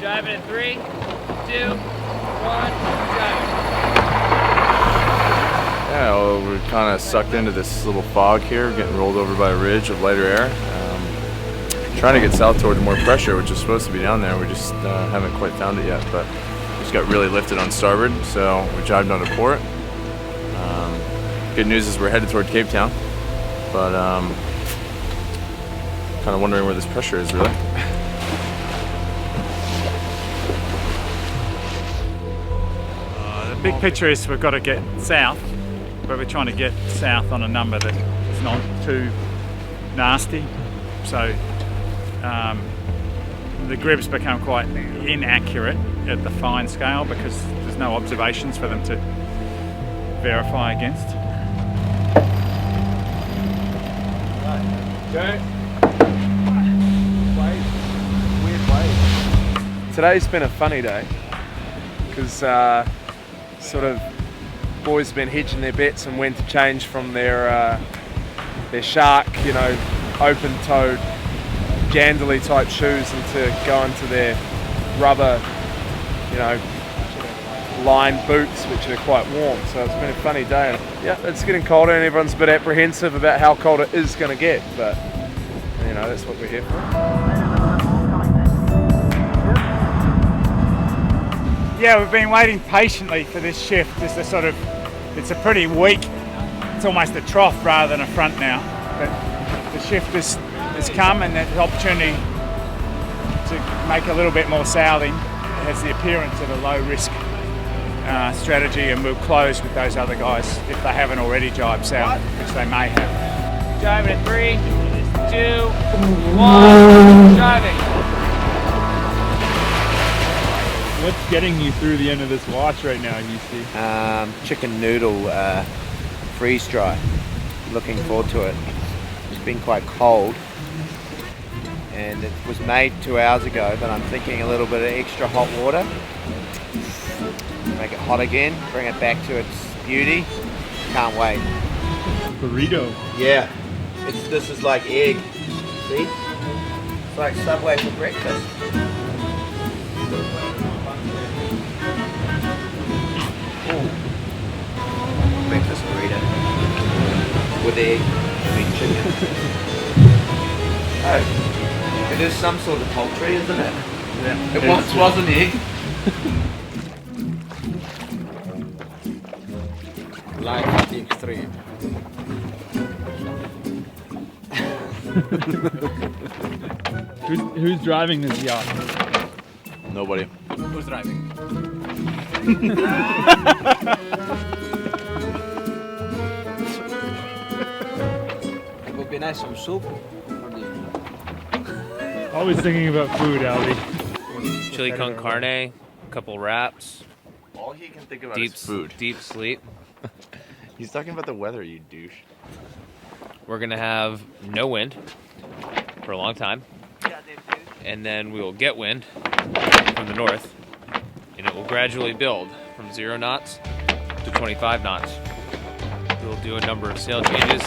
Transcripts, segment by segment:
Driving in 3, 2, 1, driving. Yeah, well, we're kind of sucked into this little fog here, getting rolled over by a ridge of lighter air. Trying to get south toward more pressure, which is supposed to be down there. We just haven't quite found it yet, but just got really lifted on starboard, so we jived onto port. Good news is we're headed toward Cape Town, but kind of wondering where this pressure is really. The big picture is we've got to get south, but we're trying to get south on a number that is not too nasty. So the grips become quite inaccurate at the fine scale because there's no observations for them to verify against. Okay. Weird wave. Today's been a funny day because sort of boys have been hedging their bets on when to change from their shark, open-toed, gandally type shoes and to go into their rubber, lined boots, which are quite warm. So it's been a funny day. Yeah, it's getting colder and everyone's a bit apprehensive about how cold it is going to get, but that's what we're here for. Yeah, we've been waiting patiently for this shift. It's a pretty weak, it's almost a trough rather than a front now. But the shift has come, and the opportunity to make a little bit more southing has the appearance of a low risk strategy, and we'll close with those other guys if they haven't already jibed south, which they may have. Driving in 3, 2, 1, driving. What's getting you through the end of this watch right now, you see? Chicken noodle freeze dry. Looking forward to it. It's been quite cold and it was made 2 hours ago, but I'm thinking a little bit of extra hot water. Make it hot again, bring it back to its beauty. Can't wait. Burrito. Yeah, this is like egg. See? It's like Subway for breakfast. Breakfast burrito with egg, chicken. Oh, it is some sort of poultry, isn't it? Yeah. It once was an egg. Life extreme. Who's driving this yacht? Nobody. Who's driving? It would be nice some soup. Always thinking about food, Alvy. Chili con carne, a couple wraps, All he can think about deep is food. deep sleep. He's talking about the weather, you douche. We're gonna have no wind for a long time, and then we will get wind from the north, and it will gradually build from 0 knots to 25 knots. We'll do a number of sail changes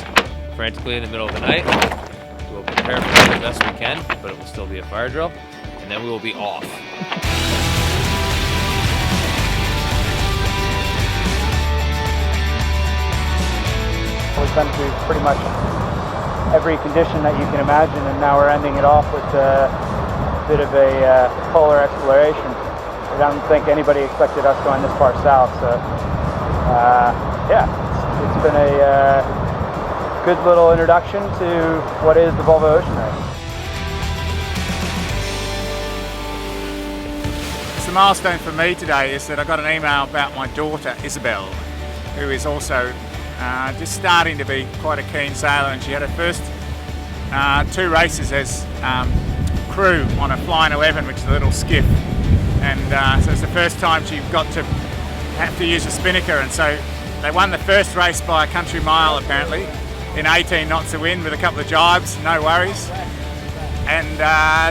frantically in the middle of the night. We'll prepare for it the best we can, but it will still be a fire drill, and then we will be off. We've been through pretty much every condition that you can imagine, and now we're ending it off with a bit of a polar exploration. I don't think anybody expected us going this far south, so it's been a good little introduction to what is the Volvo Ocean Race. The milestone for me today is that I got an email about my daughter Isabel, who is also just starting to be quite a keen sailor, and she had her first 2 races as crew on a Flying 11, which is a little skiff, and so it's the first time she got to have to use a spinnaker, and so they won the first race by a country mile apparently in 18 knots of wind with a couple of jibes, no worries. And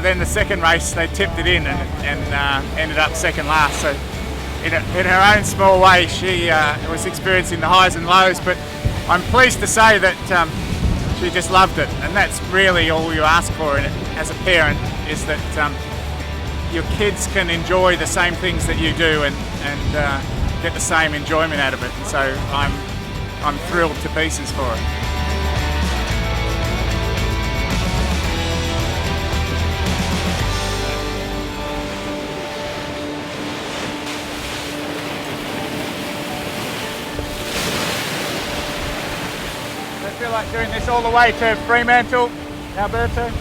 then the second race they tipped it in and ended up second last. So in her own small way she was experiencing the highs and lows, but I'm pleased to say that she just loved it, and that's really all you ask for as a parent, is that your kids can enjoy the same things that you do and get the same enjoyment out of it. And so I'm thrilled to pieces for it. I feel like doing this all the way to Fremantle, Alberta.